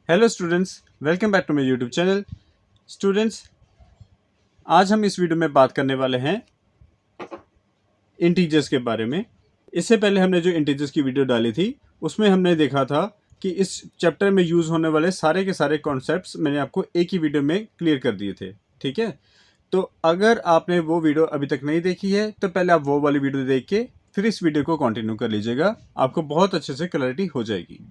Hello students, welcome back to my YouTube channel. Students, आज हम इस वीडियो में बात करने वाले हैं इंटीजर्स के बारे में। इससे पहले हमने जो इंटीजर्स की वीडियो डाली थी उसमें हमने देखा था कि इस चैप्टर में यूज़ होने वाले सारे के सारे कॉन्सेप्ट्स मैंने आपको एक ही वीडियो में क्लियर कर दिए थे। ठीक है, तो अगर आपने वो वीडियो अभी तक नहीं देखी है तो पहले आप वो वाली वीडियो देख के फिर इस वीडियो को कंटिन्यू कर लीजिएगा, आपको बहुत अच्छे से क्लैरिटी हो जाएगी।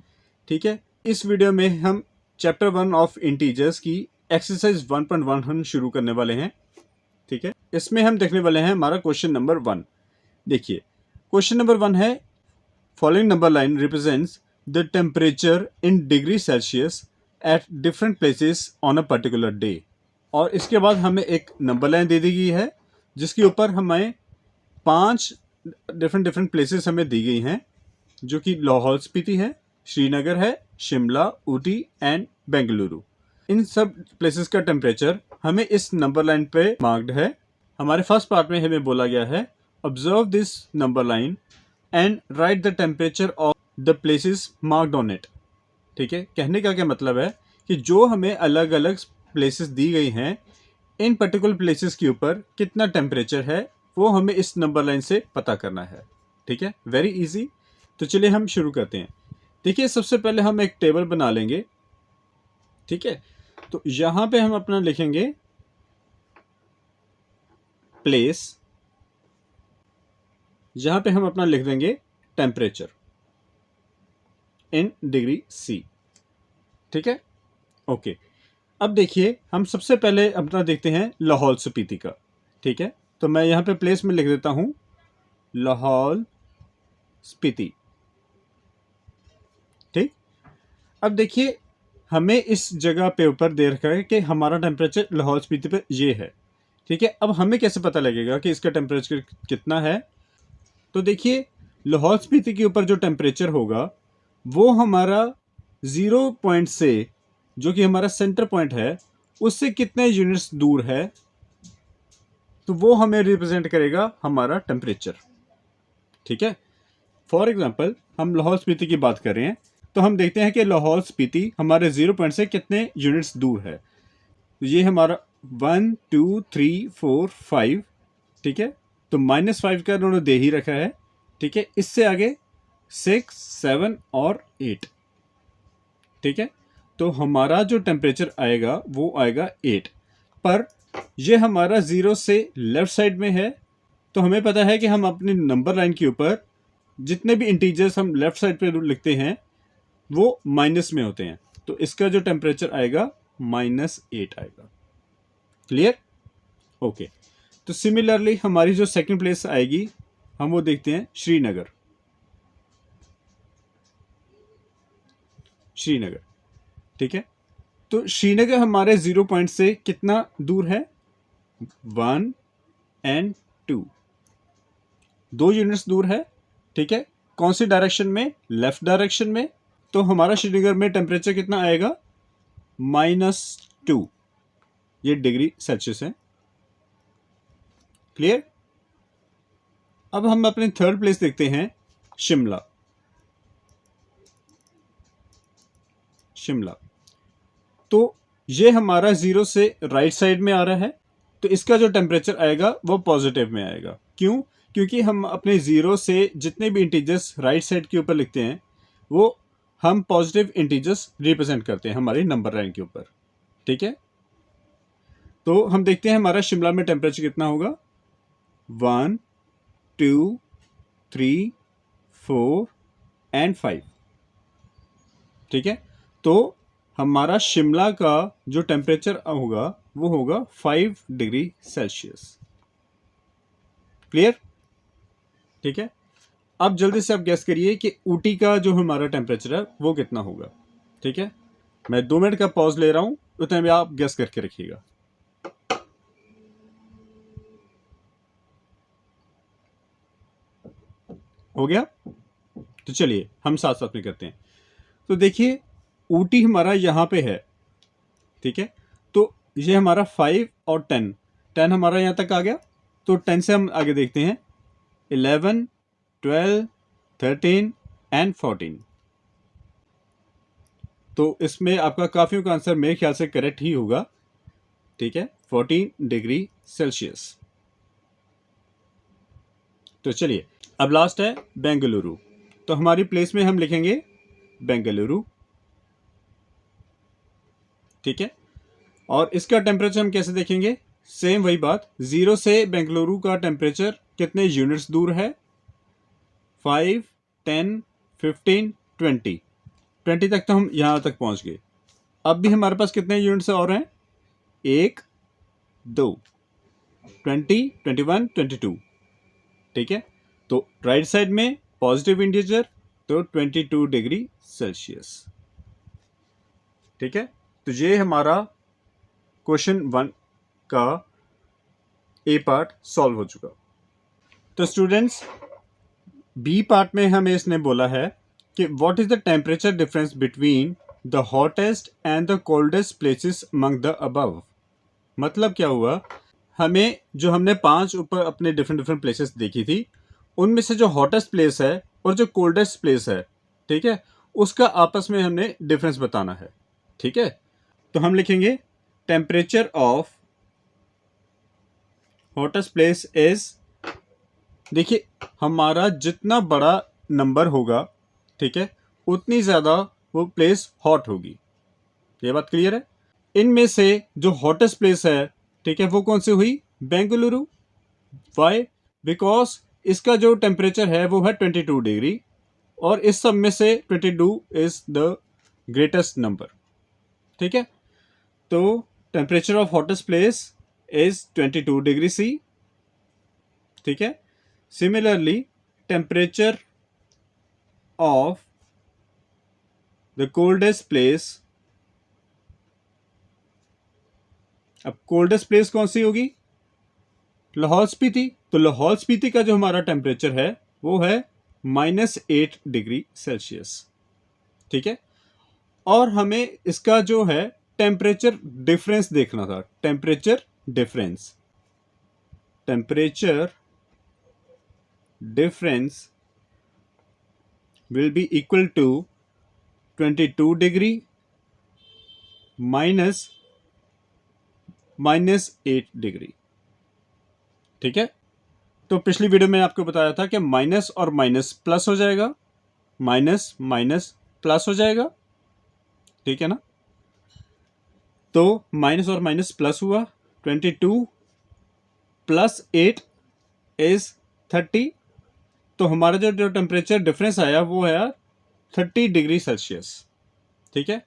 ठीक है, इस वीडियो में हम चैप्टर 1 ऑफ इंटीजर्स की एक्सरसाइज 1.1 हम शुरू करने वाले हैं। ठीक है, इसमें हम देखने वाले हैं हमारा क्वेश्चन नंबर 1। देखिए, क्वेश्चन नंबर 1 है, following number line represents the temperature in degree Celsius at different places on a particular day. और इसके बाद हमें एक नंबर लाइन दे दी गई है जिसके ऊपर हमें 5 डिफरेंट प्लेसेस हमें दी गई हैं, जो कि लाहौल स्पीति है, श्रीनगर है, शिमला, ऊटी एंड बेंगलुरु। इन सब प्लेसेस का टेम्परेचर हमें इस नंबर लाइन पे मार्क्ड है। हमारे फर्स्ट पार्ट में हमें बोला गया है, observe this number line and right the temperature of the places marked on it. ठीक है, कहने का क्या मतलब है कि जो हमें अलग अलग प्लेसेस दी गई हैं, इन पर्टिकुलर प्लेसेस के ऊपर कितना टेम्परेचर है वो हमें इस नंबर लाइन से पता करना है। ठीक है, वेरी इजी। तो चलिए हम शुरू करते हैं। देखिए, सबसे पहले हम एक टेबल बना लेंगे। ठीक है, तो यहां पे हम अपना लिखेंगे प्लेस, जहां पे हम अपना लिख देंगे टेम्परेचर इन डिग्री सी। ठीक है, ओके। अब देखिए, हम सबसे पहले अपना देखते हैं लाहौल स्पीति का। ठीक है, तो मैं यहां पे प्लेस में लिख देता हूं लाहौल स्पीति। ठीक, अब देखिए, हमें इस जगह पे ऊपर दे रखा है कि हमारा टेम्परेचर लाहौल स्पीति पे ये है। ठीक है, अब हमें कैसे पता लगेगा कि इसका टेम्परेचर कितना है? तो देखिए, लाहौल स्पीति के ऊपर जो टेम्परेचर होगा वो हमारा 0 पॉइंट से, जो कि हमारा सेंटर पॉइंट है, उससे कितने यूनिट्स दूर है, तो वो हमें रिप्रेजेंट करेगा हमारा टेम्परेचर। ठीक है, फॉर एग्जाम्पल हम लाहौल स्पीति की बात कर रहे हैं, तो हम देखते हैं कि लाहौल स्पीति हमारे 0 पॉइंट से कितने यूनिट्स दूर है। तो ये हमारा 1 2 3 4 5। ठीक है, तो -5 का उन्होंने दे ही रखा है। ठीक है, इससे आगे 6 7 और 8। ठीक है, तो हमारा जो टेम्परेचर आएगा वो आएगा 8 पर। ये हमारा 0 से लेफ्ट साइड में है, तो हमें पता है कि हम अपनी नंबर लाइन के ऊपर जितने भी इंटीजर्स हम लेफ्ट साइड पे लिखते हैं वो माइनस में होते हैं, तो इसका जो टेम्परेचर आएगा -8 आएगा। क्लियर? ओके। तो सिमिलरली हमारी जो सेकंड प्लेस आएगी, हम वो देखते हैं श्रीनगर। श्रीनगर, ठीक है, तो श्रीनगर हमारे 0 पॉइंट से कितना दूर है? 1 एंड 2, 2 यूनिट्स दूर है। ठीक है, कौन सी डायरेक्शन में? लेफ्ट डायरेक्शन में। तो हमारा श्रीनगर में टेम्परेचर कितना आएगा? -2, ये डिग्री सेल्सियस है। क्लियर? अब हम अपने थर्ड प्लेस देखते हैं, शिमला। शिमला, तो ये हमारा 0 से राइट साइड में आ रहा है, तो इसका जो टेम्परेचर आएगा वो पॉजिटिव में आएगा। क्यों? क्योंकि हम अपने 0 से जितने भी इंटीजर्स राइट साइड के ऊपर लिखते हैं वो हम पॉजिटिव इंटीजर्स रिप्रेजेंट करते हैं हमारी नंबर लाइन के ऊपर। ठीक है, तो हम देखते हैं हमारा शिमला में टेम्परेचर कितना होगा। 1 2 3 4 एंड 5। ठीक है, तो हमारा शिमला का जो टेम्परेचर होगा वो होगा 5 डिग्री सेल्सियस। क्लियर? ठीक है, अब जल्दी से आप गैस करिए कि ऊटी का जो हमारा टेम्परेचर है वो कितना होगा। ठीक है, मैं 2 मिनट का पॉज ले रहा हूं, उतने में आप गैस करके रखिएगा। हो गया? तो चलिए हम साथ साथ में करते हैं। तो देखिए, ऊटी हमारा यहाँ पे है। ठीक है, तो ये हमारा 5 और 10, 10 हमारा यहाँ तक आ गया। तो 10 से हम आगे देखते हैं 11 12 13 एंड 14। तो इसमें आपका काफ़ियों का आंसर मेरे ख्याल से करेक्ट ही होगा, ठीक है, 14 डिग्री सेल्सियस। तो चलिए अब लास्ट है बेंगलुरु। तो हमारी प्लेस में हम लिखेंगे बेंगलुरु, ठीक है। और इसका टेम्परेचर हम कैसे देखेंगे, सेम वही बात, 0 से बेंगलुरु का टेम्परेचर कितने यूनिट्स दूर है, 5, 10, 15, 20 तक तो हम यहाँ तक पहुँच गए। अब भी हमारे पास कितने यूनिट्स और हैं, 1, 2, 20, 21, 22, ठीक है। तो राइट साइड में पॉजिटिव इंटीजर, तो 22 डिग्री सेल्सियस, ठीक है। तो ये हमारा क्वेश्चन 1 का ए पार्ट सॉल्व हो चुका। तो स्टूडेंट्स बी पार्ट में हमें इसने बोला है कि what is the temperature difference between the hottest and the coldest places among the above. मतलब क्या हुआ, हमें जो हमने 5 ऊपर अपने डिफरेंट डिफरेंट प्लेसेस देखी थी, उनमें से जो हॉटेस्ट प्लेस है और जो कोल्डेस्ट प्लेस है, ठीक है, उसका आपस में हमने डिफरेंस बताना है, ठीक है। तो हम लिखेंगे temperature of hottest place is, देखिए हमारा जितना बड़ा नंबर होगा, ठीक है, उतनी ज़्यादा वो प्लेस हॉट होगी, ये बात क्लियर है। इनमें से जो हॉटेस्ट प्लेस है, ठीक है, वो कौन सी हुई, बेंगलुरु। वाई, बिकॉज इसका जो टेम्परेचर है वो है 22 डिग्री, और इस सब में से 22 इज द ग्रेटेस्ट नंबर, ठीक है। तो temperature of hottest place is 22 degree C, ठीक है। Similarly temperature of the coldest place, अब कोल्डेस्ट प्लेस कौन सी होगी, लाहौल स्पीति। तो लाहौल स्पीति का जो हमारा टेम्परेचर है वो है -8 डिग्री सेल्सियस, ठीक है। और हमें इसका जो है टेम्परेचर डिफरेंस देखना था, temperature difference, temperature difference will be equal to 22 degree -8 degree, ठीक है। तो पिछली वीडियो में आपको बताया था कि माइनस और माइनस प्लस हो जाएगा, माइनस माइनस प्लस हो जाएगा, ठीक है ना। तो माइनस और माइनस प्लस हुआ, 22 + 8 इज 30। तो हमारा जो टेम्परेचर डिफरेंस आया वो है 30 डिग्री सेल्सियस, ठीक है।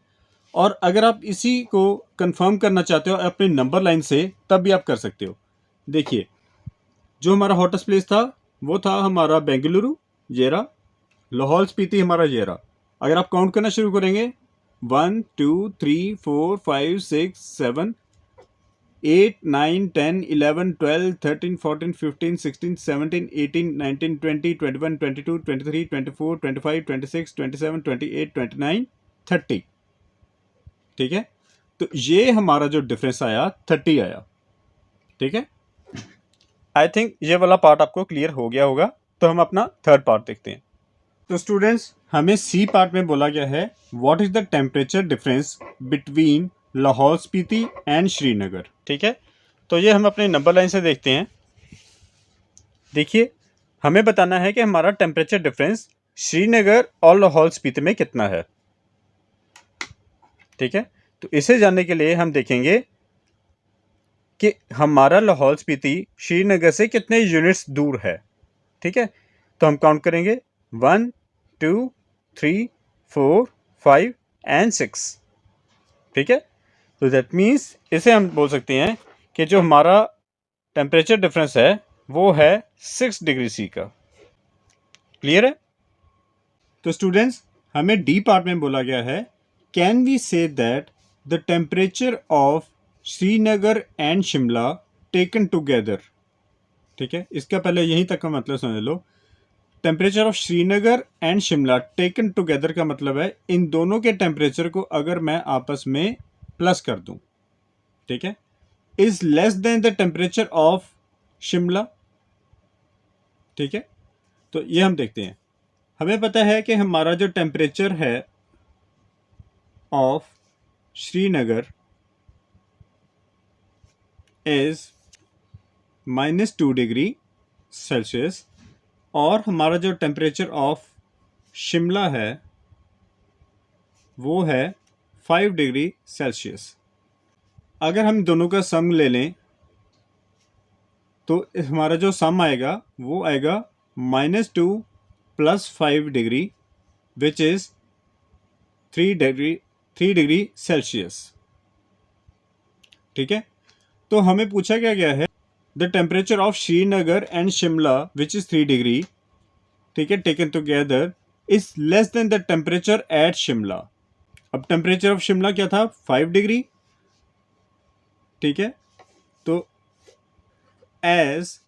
और अगर आप इसी को कंफर्म करना चाहते हो अपने नंबर लाइन से, तब भी आप कर सकते हो। देखिए जो हमारा हॉटेस्ट प्लेस था वो था हमारा बेंगलुरु, ये रहा। लाहौल स्पीति हमारा ये रहा। अगर आप काउंट करना शुरू करेंगे 1 2 3 4 5 6 7 8 9 10 11 12 13 14 15 16 17 18 19 20 21 22 23 24 25 26 27 28 29 30, ठीक है। तो ये हमारा जो डिफरेंस आया 30 आया, ठीक है। आई थिंक ये वाला पार्ट आपको क्लियर हो गया होगा। तो हम अपना थर्ड पार्ट देखते हैं। तो स्टूडेंट्स हमें सी पार्ट में बोला गया है what is the temperature difference between Lahaul Spiti and Srinagar, ठीक है। तो ये हम अपने नंबर लाइन से देखते हैं। देखिए हमें बताना है कि हमारा टेम्परेचर डिफरेंस श्रीनगर और लाहौल स्पीति में कितना है, ठीक है। तो इसे जानने के लिए हम देखेंगे कि हमारा लाहौल स्पीति श्रीनगर से कितने यूनिट्स दूर है, ठीक है। तो हम काउंट करेंगे 1 2 3 4 5 एंड 6, ठीक है। तो दैट मीन्स इसे हम बोल सकते हैं कि जो हमारा टेम्परेचर डिफरेंस है वो है 6 डिग्री सी का। क्लियर है। तो स्टूडेंट्स हमें डी पार्ट में बोला गया है can we say that the temperature of Srinagar and Shimla taken together, ठीक है। इसका पहले यहीं तक का मतलब समझ लो। Temperature of Srinagar and Shimla taken together का मतलब है इन दोनों के टेम्परेचर को अगर मैं आपस में प्लस कर दूं, ठीक है, is less than the temperature of Shimla, ठीक है। तो ये हम देखते हैं। हमें पता है कि हमारा जो टेम्परेचर है of Srinagar is -2 degree Celsius और हमारा जो टेम्परेचर ऑफ शिमला है वो है 5 डिग्री सेल्सियस। अगर हम दोनों का सम ले लें तो हमारा जो सम आएगा वो आएगा -2 + 5 degree which is 3 degree Celsius. ठीक है, तो हमें पूछा क्या गया है, the temperature of Srinagar and Shimla which is 3 degree, ठीक है, taken together is less than the temperature eight Shimla. अब टेम्परेचर ऑफ शिमला क्या था, 5 डिग्री। ठीक है, तो as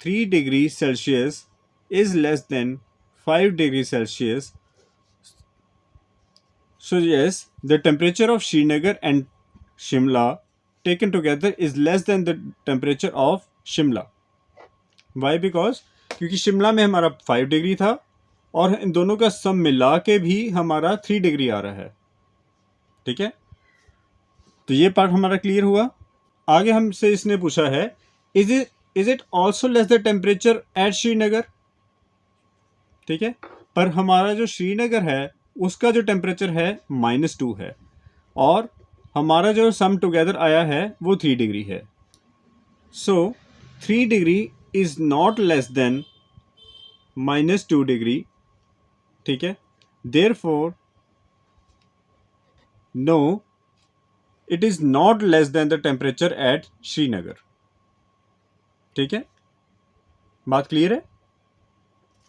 3 degree Celsius is less than 5 degree Celsius, so yes, the temperature of Srinagar and Shimla taken together is less than the temperature of Shimla. Why? Because क्योंकि शिमला में हमारा 5 degree था और इन दोनों का सम मिला के भी हमारा 3 डिग्री आ रहा है। ठीक है, तो ये पार्ट हमारा क्लियर हुआ। आगे हमसे इसने पूछा है, is it also less the temperature at Srinagar. ठीक है, पर हमारा जो श्रीनगर है उसका जो टेम्परेचर है -2 है और हमारा जो सम टुगेदर आया है वो 3 डिग्री है। So 3 degree is not less than -2 degree. ठीक है, therefore no, it is not less than the temperature at Srinagar. ठीक है, बात क्लियर है।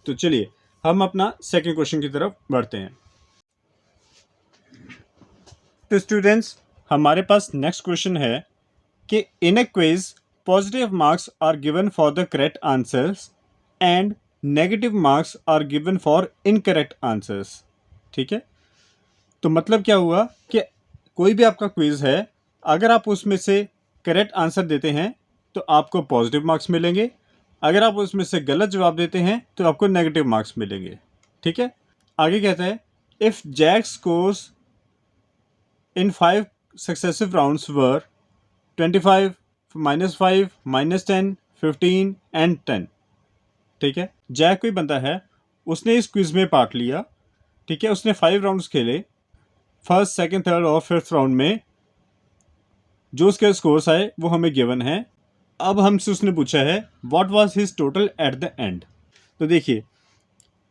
तो चलिए हम अपना सेकंड क्वेश्चन की तरफ बढ़ते हैं। तो स्टूडेंट्स, हमारे पास नेक्स्ट क्वेश्चन है कि in a quiz positive marks are given for the correct answers and negative marks are given for incorrect answers. ठीक है, तो मतलब क्या हुआ कि कोई भी आपका क्विज है, अगर आप उसमें से करेक्ट आंसर देते हैं तो आपको पॉजिटिव मार्क्स मिलेंगे, अगर आप उसमें से गलत जवाब देते हैं तो आपको नेगेटिव मार्क्स मिलेंगे। ठीक है, आगे कहता है, if Jack scores in 5 successive rounds were 25, -5, -10, 15 and 10। ठीक है, जैक कोई बंदा है, उसने इस क्विज में पार्ट लिया। ठीक है, उसने 5 राउंड्स खेले, फर्स्ट, सेकंड, थर्ड और फिफ्थ राउंड में जो उसके स्कोर्स आए वो हमें गिवन है। अब हमसे उसने पूछा है what was his total at the end. तो देखिए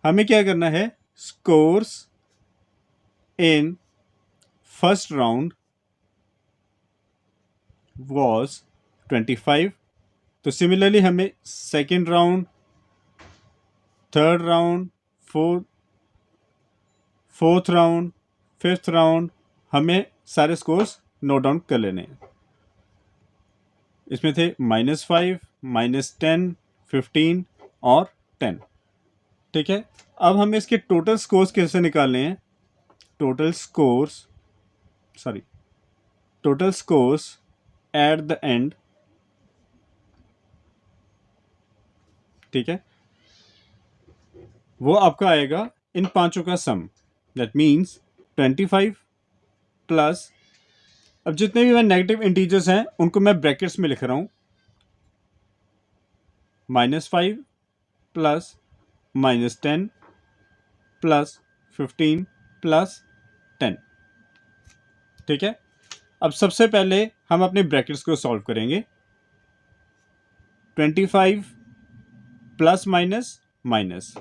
हमें क्या करना है, scores in first round was 25। तो सिमिलरली हमें second round, third round, fourth round, fifth round हमें सारे स्कोर्स नोट डाउन कर लेने हैं। इसमें थे -5, -10, 15 और 10। ठीक है, अब हमें इसके टोटल स्कोर्स कैसे निकालने हैं, total scores at the end. ठीक है, वो आपका आएगा इन पांचों का सम, दैट मीन्स 25 प्लस, अब जितने भी मैं नेगेटिव इंटीजर्स हैं उनको मैं ब्रैकेट्स में लिख रहा हूं, -5 प्लस -10 प्लस 15 प्लस 10। ठीक है, अब सबसे पहले हम अपने ब्रैकेट्स को सॉल्व करेंगे। 25 plus minus minus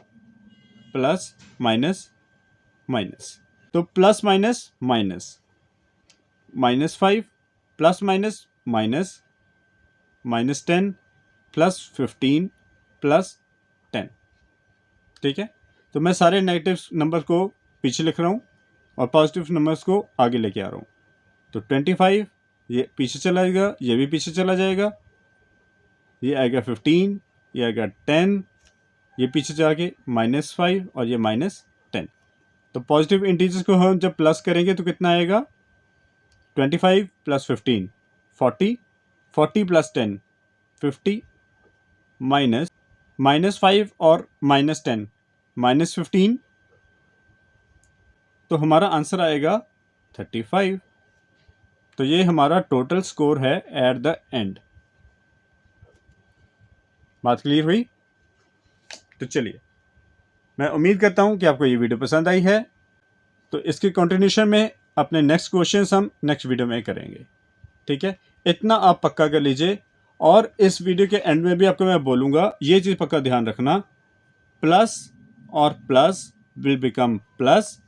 plus minus minus, तो plus minus minus, -5 plus minus minus, -10 plus 15 plus 10। ठीक है, तो मैं सारे नेगेटिव नंबर को पीछे लिख रहा हूँ और पॉजिटिव नंबर्स को आगे लेके आ रहा हूँ। तो 25 ये पीछे चला जाएगा, ये भी पीछे चला जाएगा, ये आएगा 15, ये आएगा 10, ये पीछे जाके -5 और ये -10। तो पॉजिटिव इंटीजर्स को हम जब प्लस करेंगे तो कितना आएगा, 25 प्लस 15 40, 40 प्लस 10 50, -5 और -10 -15, तो हमारा आंसर आएगा 35। तो ये हमारा टोटल स्कोर है एट द एंड। बात क्लियर हुई? तो चलिए, मैं उम्मीद करता हूँ कि आपको ये वीडियो पसंद आई है। तो इसकी कंटिन्यूशन में अपने नेक्स्ट क्वेश्चंस हम नेक्स्ट वीडियो में करेंगे। ठीक है, इतना आप पक्का कर लीजिए। और इस वीडियो के एंड में भी आपको मैं बोलूँगा, ये चीज़ पक्का ध्यान रखना, प्लस और plus will become plus,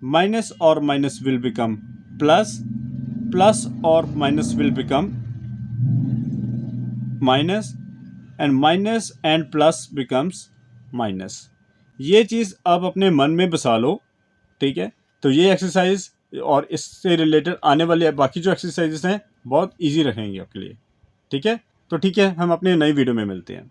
minus और minus will become plus, plus और minus will become minus, and minus and plus becomes minus. ये चीज़ आप अपने मन में बसा लो। ठीक है, तो ये एक्सरसाइज और इससे रिलेटेड आने वाले बाकी जो एक्सरसाइजेस हैं बहुत इजी रहेंगी आपके लिए। ठीक है, तो ठीक है, हम अपने नई वीडियो में मिलते हैं।